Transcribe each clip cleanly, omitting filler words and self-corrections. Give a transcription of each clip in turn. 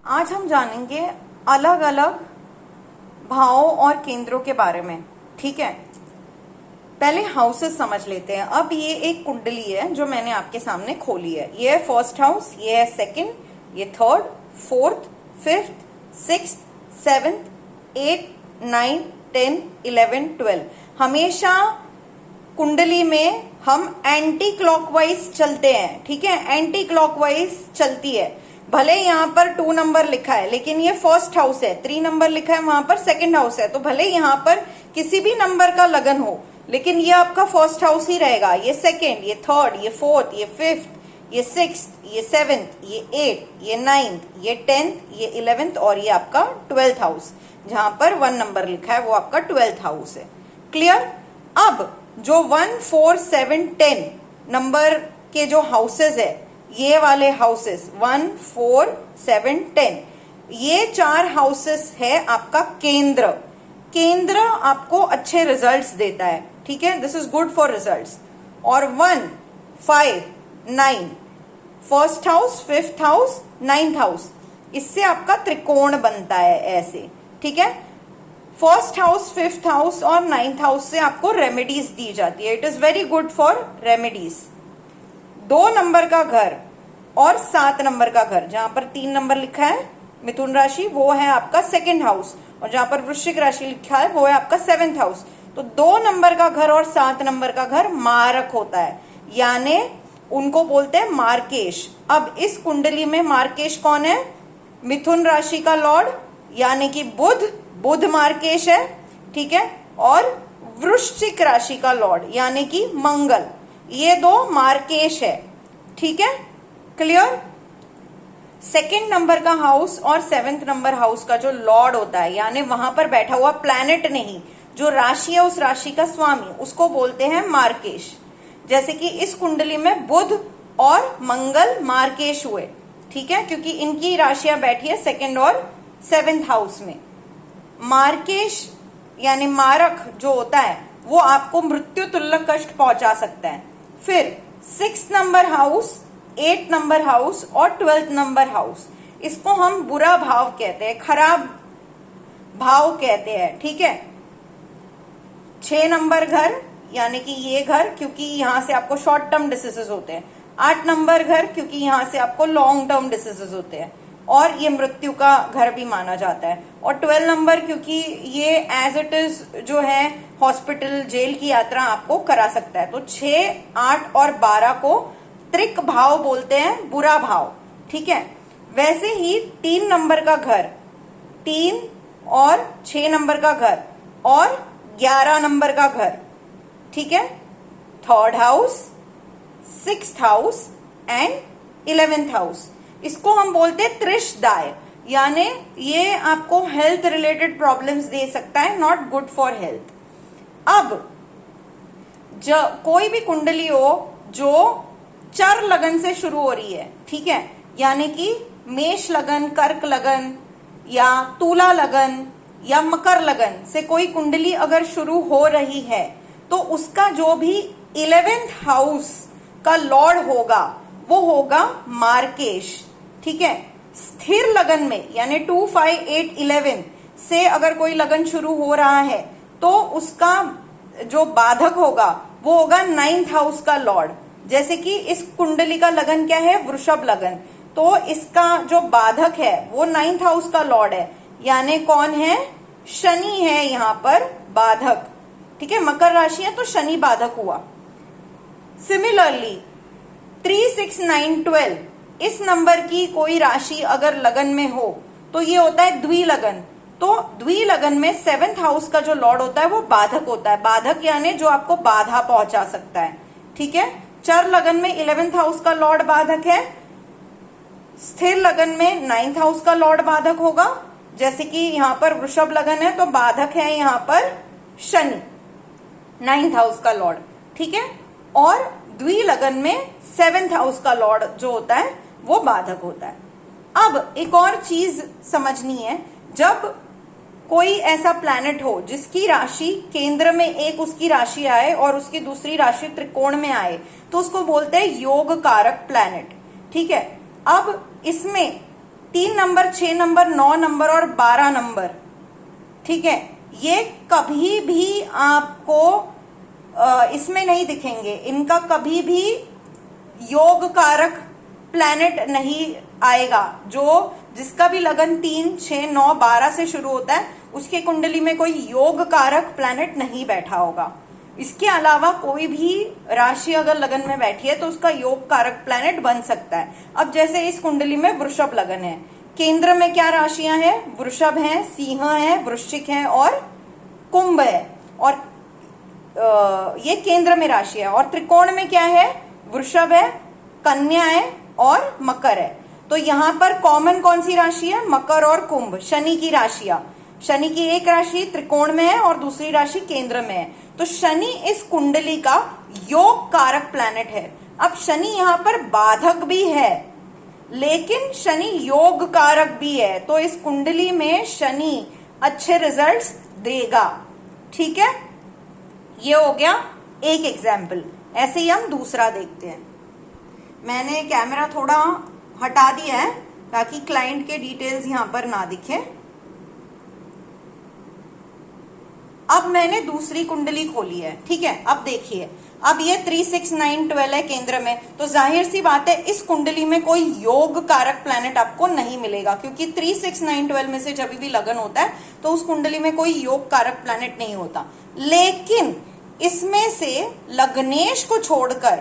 आज हम जानेंगे अलग अलग भावों और केंद्रों के बारे में। ठीक है, पहले हाउसेस समझ लेते हैं। अब ये एक कुंडली है जो मैंने आपके सामने खोली है। ये है फर्स्ट हाउस, ये है सेकंड, ये third, fourth, fifth, sixth, seventh, eight, 9, 10, 11, 12। हमेशा कुंडली में हम एंटी क्लॉकवाइज चलते हैं। ठीक है, एंटी क्लॉकवाइज चलती है। भले यहाँ पर 2 नंबर लिखा है लेकिन ये फर्स्ट हाउस है, 3 नंबर लिखा है वहां पर सेकंड हाउस है, तो भले यहाँ पर किसी भी नंबर का लगन हो लेकिन ये आपका फर्स्ट हाउस ही रहेगा। ये सेकंड, ये थर्ड, ये फोर्थ, ये फिफ्थ, ये सिक्स्थ, ये सेवेंथ, ये एट, ये 9th, ये 10th, ये 11th और ये आपका 12th हाउस। जहां पर 1 नंबर लिखा है वो आपका 12th हाउस है। क्लियर। अब जो 1, 4, 7, 10 नंबर के जो हाउसेस है, ये वाले हाउसेस 1, 4, 7, 10, ये 4 हाउसेस है आपका केंद्र। केंद्र आपको अच्छे रिजल्ट्स देता है। ठीक है, this is good for results. और 1, 5, 9 first house, fifth house, 9th house, इससे आपका त्रिकोण बनता है ऐसे। ठीक है, फर्स्ट हाउस, फिफ्थ हाउस और 9th हाउस से आपको रेमेडीज दी जाती है। It is very good for remedies. 2 number का घर और 7 नंबर का घर, जहां पर 3 नंबर लिखा है मिथुन राशि, वो है आपका सेकंड हाउस, और जहां पर वृश्चिक राशि लिखा है वो है आपका 7th हाउस। तो 2 नंबर का घर और 7 नंबर का घर मारक होता है, यानी उनको बोलते हैं मार्केश। अब इस कुंडली में मार्केश कौन है? मिथुन राशि का लॉर्ड यानी कि बुध, बुध मार्केश है। ठीक है, और वृश्चिक राशि का लॉर्ड यानी कि मंगल, ये 2 मार्केश है। ठीक है, क्लियर। सेकेंड नंबर का हाउस और 7th नंबर हाउस का जो लॉर्ड होता है, यानी वहां पर बैठा हुआ प्लैनेट नहीं, जो राशि है उस राशि का स्वामी, उसको बोलते हैं मार्केश। जैसे कि इस कुंडली में बुध और मंगल मार्केश हुए। ठीक है, क्योंकि इनकी राशियां बैठी है 2nd और 7th हाउस में। मार्केश यानी मारक जो होता है वो आपको मृत्यु तुल्य कष्ट पहुंचा सकता है। फिर 6th number house, 8th number house और 12th नंबर हाउस, इसको हम बुरा भाव कहते हैं, खराब भाव कहते हैं। ठीक है, 6 नंबर घर यानी कि ये घर, क्योंकि यहां से आपको शॉर्ट टर्म डिसीजेस होते हैं। 8 नंबर घर, क्योंकि यहां से आपको लॉन्ग टर्म डिसीजेस होते हैं और ये मृत्यु का घर भी माना जाता है। और 12 नंबर, क्योंकि ये एज इट इज जो है हॉस्पिटल, जेल की यात्रा आपको करा सकता है। तो 6, 8 और 12 को त्रिक भाव बोलते हैं, बुरा भाव। ठीक है, वैसे ही 3 नंबर का घर, 3 और 6 नंबर का घर और 11 नंबर का घर, ठीक है, 3rd house, 6th house and 11th house, इसको हम बोलते हैं त्रिशदाय, यानी ये आपको हेल्थ रिलेटेड प्रॉब्लम्स दे सकता है, नॉट गुड फॉर हेल्थ। अब कोई भी कुंडली हो जो चर लगन से शुरू हो रही है, ठीक है, यानी कि मेष लगन, कर्क लगन या तुला लगन या मकर लगन से कोई कुंडली अगर शुरू हो रही है तो उसका जो भी 11th हाउस का लॉर्ड होगा वो होगा मार्केश। ठीक है, स्थिर लगन में यानी 2, 5, 8, 11 से अगर कोई लगन शुरू हो रहा है तो उसका जो बाधक होगा वो होगा 9th हाउस का लॉर्ड। जैसे कि इस कुंडली का लगन क्या है? वृषभ लगन, तो इसका जो बाधक है वो 9th हाउस का लॉर्ड है, यानी कौन है? शनि है यहाँ पर बाधक। ठीक है, मकर राशि है तो शनि बाधक हुआ। सिमिलरली 3, 6, 9, 12 इस नंबर की कोई राशि अगर लगन में हो तो ये होता है द्विलगन। तो द्विलगन में 7th हाउस का जो लॉर्ड होता है वो बाधक होता है। बाधक यानी जो आपको बाधा पहुंचा सकता है। ठीक है, चर लगन में 11th हाउस का लॉर्ड बाधक है, स्थिर लगन में 9th हाउस का लॉर्ड बाधक होगा। जैसे कि यहाँ पर वृषभ लगन है तो बाधक है यहाँ पर शनि, 9th हाउस का लॉर्ड। ठीक है, और द्विलगन में 7th हाउस का लॉर्ड जो होता है वो बाधक होता है। अब एक और चीज समझनी है, जब कोई ऐसा प्लैनेट हो जिसकी राशि केंद्र में एक उसकी राशि आए और उसकी दूसरी राशि त्रिकोण में आए तो उसको बोलते हैं योग कारक प्लैनेट। ठीक है, अब इसमें 3 नंबर, 6 नंबर, 9 नंबर और 12 नंबर, ठीक है, ये कभी भी आपको इसमें नहीं दिखेंगे, इनका कभी भी योग कारक प्लैनेट नहीं आएगा। जो जिसका भी लगन 3, 6, 9, 12 से शुरू होता है उसके कुंडली में कोई योग कारक प्लैनेट नहीं बैठा होगा। इसके अलावा कोई भी राशि अगर लगन में बैठी है तो उसका योग कारक प्लैनेट बन सकता है। अब जैसे इस कुंडली में वृषभ लगन है, केंद्र में क्या राशियां हैं? वृषभ है, सिंह है, वृश्चिक है और कुंभ है, और ये केंद्र में राशि है। और त्रिकोण में क्या है? वृषभ है, कन्या है और मकर है। तो यहाँ पर कॉमन कौन सी राशि है? मकर और कुंभ, शनि की राशियां। शनि की एक राशि त्रिकोण में है और दूसरी राशि केंद्र में है। तो शनि इस कुंडली का योग कारक प्लैनेट है। अब शनि यहाँ पर बाधक भी है लेकिन शनि योग कारक भी है, तो इस कुंडली में शनि अच्छे रिजल्ट्स देगा। ठीक है, ये हो गया एक एग्जाम्पल। ऐसे ही हम दूसरा देखते हैं। मैंने कैमरा थोड़ा हटा दिया है ताकि क्लाइंट के डिटेल्स यहां पर ना दिखे। अब मैंने दूसरी कुंडली खोली है, ठीक है। अब देखिए, अब ये 3, 6, 9, 12 है केंद्र में, तो जाहिर सी बात है इस कुंडली में कोई योग कारक प्लैनेट आपको नहीं मिलेगा, क्योंकि 3, 6, 9, 12 में से जब भी लगन होता है तो उस कुंडली में कोई योग कारक प्लैनेट नहीं होता। लेकिन इसमें से लग्नेश को छोड़कर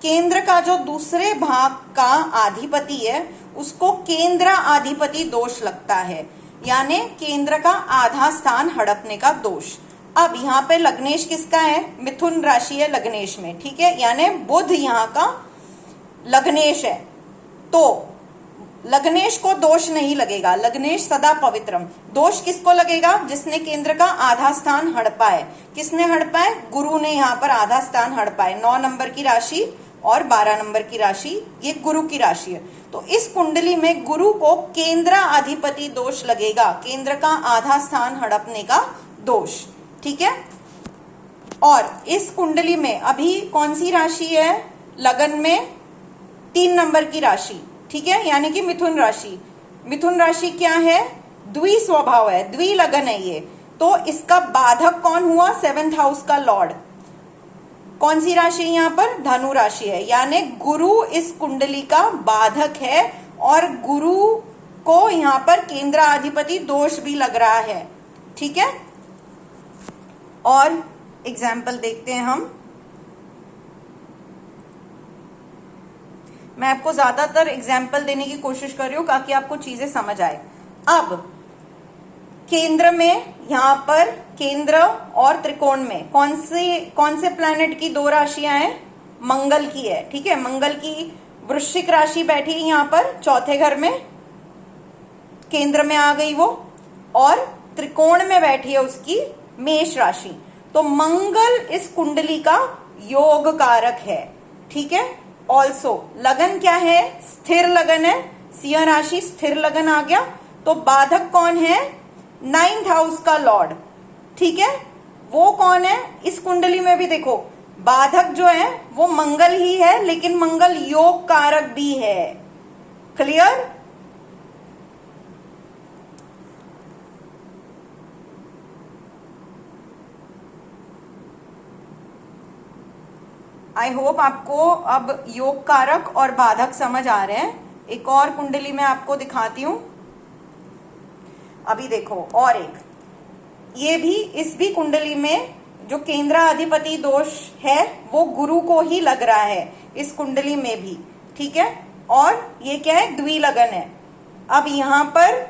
केंद्र का जो दूसरे भाग का अधिपति है उसको केंद्र अधिपति दोष लगता है, यानी केंद्र का आधा स्थान हड़पने का दोष। अब यहाँ पे लग्नेश किसका है? मिथुन राशि है लग्नेश में, ठीक है, यानी बुध यहाँ का लग्नेश है। तो लग्नेश को दोष नहीं लगेगा, लग्नेश सदा पवित्रम। दोष किसको लगेगा? जिसने केंद्र का आधा स्थान हड़पा है। किसने हड़पा है? गुरु ने यहाँ पर आधा स्थान हड़पा है। 9 नंबर की राशि और 12 नंबर की राशि, ये गुरु की राशि है। तो इस कुंडली में गुरु को केंद्र अधिपति दोष लगेगा, केंद्र का आधा स्थान हड़पने का दोष, ठीक है। और इस कुंडली में अभी कौन सी राशि है? लगन में 3 नंबर की राशि, ठीक है, यानी कि मिथुन राशि। मिथुन राशि क्या है? द्वि स्वभाव है, द्वि लगन है ये। तो इसका बाधक कौन हुआ? 7th हाउस का लॉर्ड। कौन सी राशि यहाँ पर? धनु राशि है, यानी गुरु इस कुंडली का बाधक है और गुरु को यहाँ पर केंद्राधिपति दोष भी लग रहा है, ठीक है। और एग्जाम्पल देखते हैं हम। मैं आपको ज्यादातर एग्जाम्पल देने की कोशिश कर रही हूं ताकि आपको चीजें समझ आए। अब केंद्र में, यहां पर केंद्र और त्रिकोण में कौन से प्लैनेट की 2 राशियां हैं? मंगल की है, ठीक है। मंगल की वृश्चिक राशि बैठी है यहां पर 4थे घर में, केंद्र में आ गई वो, और त्रिकोण में बैठी है उसकी मेष राशि। तो मंगल इस कुंडली का योग कारक है, ठीक है। ऑल्सो लगन क्या है? स्थिर लगन है, सिंह राशि स्थिर लगन आ गया। तो बाधक कौन है? 9th हाउस का लॉर्ड, ठीक है। वो कौन है? इस कुंडली में भी देखो बाधक जो है वो मंगल ही है, लेकिन मंगल योग कारक भी है। क्लियर? आई होप आपको अब योग कारक और बाधक समझ आ रहे हैं। एक और कुंडली में आपको दिखाती हूं। अभी देखो और एक, ये भी, इस भी कुंडली में जो केंद्राधिपति दोष है वो गुरु को ही लग रहा है इस कुंडली में भी, ठीक है। और ये क्या है? द्विलगन है। अब यहां पर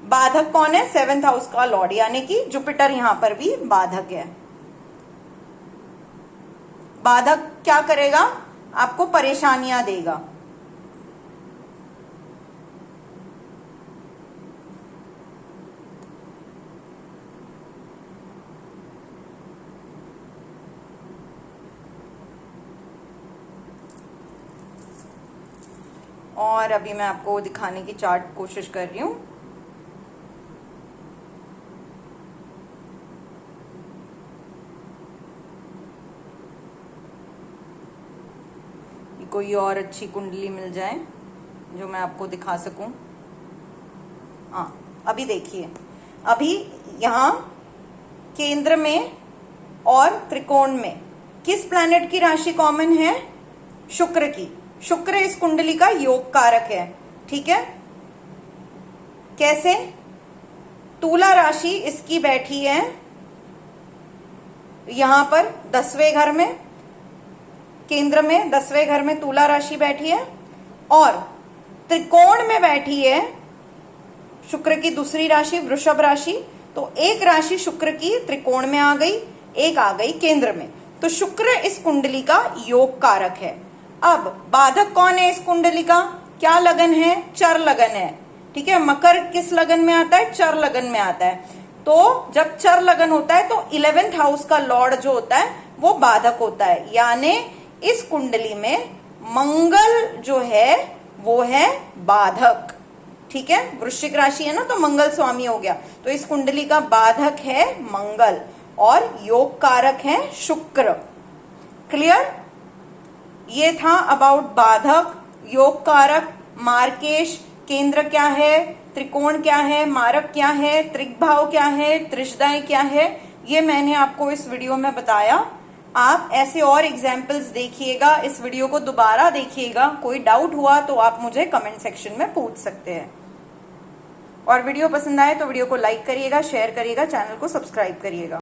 बाधक कौन है? 7th हाउस का लॉर्ड, यानी कि जुपिटर यहां पर भी बाधक है। बाधक क्या करेगा? आपको परेशानियां देगा। और अभी मैं आपको दिखाने की चार्ट कोशिश कर रही हूं। कोई और अच्छी कुंडली मिल जाए जो मैं आपको दिखा सकूं। हाँ, अभी देखिए, अभी यहाँ केंद्र में और त्रिकोण में किस प्लैनेट की राशि कॉमन है? शुक्र की। शुक्र इस कुंडली का योग कारक है, ठीक है। कैसे? तुला राशि इसकी बैठी है यहां पर 10वें घर में, केंद्र में 10वें घर में तुला राशि बैठी है, और त्रिकोण में बैठी है शुक्र की दूसरी राशि वृषभ राशि। तो एक राशि शुक्र की त्रिकोण में आ गई, एक आ गई केंद्र में। तो शुक्र इस कुंडली का योग कारक है। अब बाधक कौन है इस कुंडली का? क्या लगन है? चर लगन है, ठीक है। मकर किस लगन में आता है? चर लगन में आता है। तो जब चर लगन होता है तो 11th हाउस का लॉर्ड जो होता है वो बाधक होता है, यानी इस कुंडली में मंगल जो है वो है बाधक, ठीक है। वृश्चिक राशि है ना, तो मंगल स्वामी हो गया। तो इस कुंडली का बाधक है मंगल और योग कारक है शुक्र। क्लियर? ये था अबाउट बाधक, योग कारक, मार्केश, केंद्र क्या है, त्रिकोण क्या है, मारक क्या है, त्रिग्भाव क्या है, त्रिशदाई क्या है, ये मैंने आपको इस वीडियो में बताया। आप ऐसे और एग्जाम्पल्स देखिएगा, इस वीडियो को दोबारा देखिएगा। कोई डाउट हुआ तो आप मुझे कमेंट सेक्शन में पूछ सकते हैं। और वीडियो पसंद आए तो वीडियो को लाइक करिएगा, शेयर करिएगा, चैनल को सब्सक्राइब करिएगा।